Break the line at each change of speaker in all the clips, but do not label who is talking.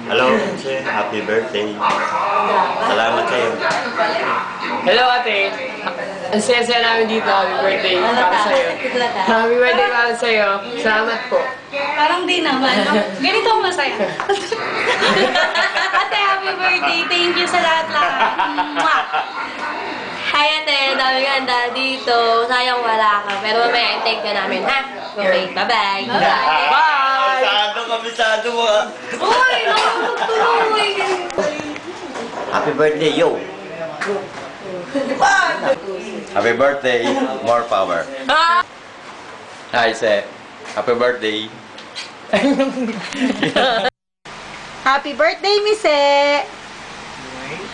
Hello, Che. Happy birthday. Salamat sa'yo.
Hello, ate. Ang saya-saya namin dito. Happy birthday para sa'yo. Happy birthday para sa'yo. Salamat po.
Parang di naman. Ganito ako masaya. Ate, happy birthday. Thank you sa lahat-lahat. Mwah! Hi, ate. Dami ganda dito. Sayang wala ka. Pero mamaya, i-take ka namin, ha? Okay, bye-bye. Bye-bye.
Bye!
Kabisado mo ah.
Uy! Nakakatuloy!
Happy birthday, yo. Happy birthday, more power. Hi, Se. Happy birthday.
Happy birthday, Mise!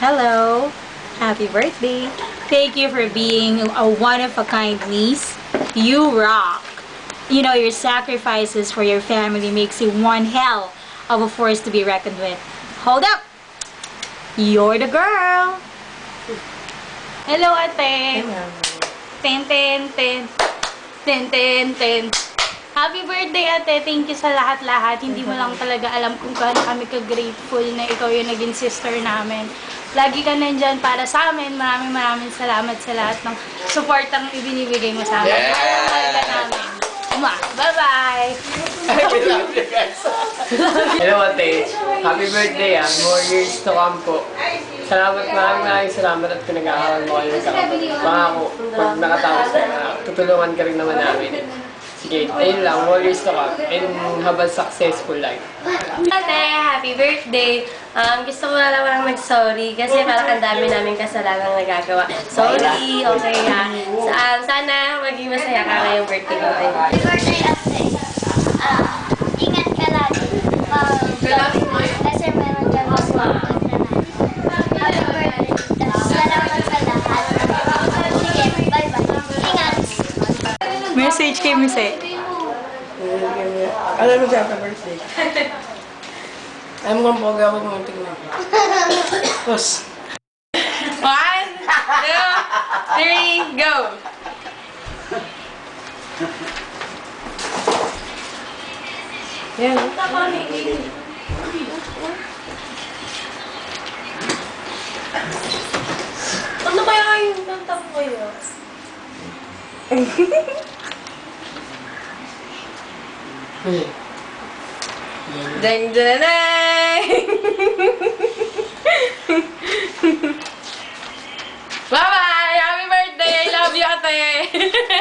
Hello. Happy birthday. Thank you for being a one-of-a-kind niece. You rock. You know, your sacrifices for your family makes you one hell of a force to be reckoned with. Hold up! You're the girl!
Hello, ate. Ten, ten, ten. Ten, ten, ten. Happy birthday, ate. Thank you sa lahat-lahat. Hindi mo lang talaga alam kung gaano kami ka-grateful na ikaw yung naging sister namin. Lagi ka nandyan para sa amin. Maraming salamat sa lahat ng supportang ibinibigay mo sa amin. Mahal ka namin. Bye-bye!
We love you guys. Hello, ate. Happy birthday, ah. More years to come po. Maraming salamat at pinag-aaral mo kayo ng pangako. Pag nakatapos na, tutulungan ka rin naman namin. Sige, ayun lang, more years to come, and have a successful life.
Ate, happy birthday! Gusto ko na lang mag-sorry kasi parang ang dami namin kasalanang nagagawa. Sorry, okay ha. Sana maging masaya ka ngayong birthday mo.
Happy birthday, ate. Ingat ka lagi. Kasi meron dyan mas Happy birthday. Salamat sa lahat. Sige, bye-bye. Ingat.
Message kay Mise.
Alam mo siya, happy birthday. Alam mo kung pogi ako kung tingnan. Tapos.
1, 2, 3, go!
Yan.
Ano kaya yung kantang ko yun? Dang, dang, dang! Bye-bye! Happy birthday! I love you, ate!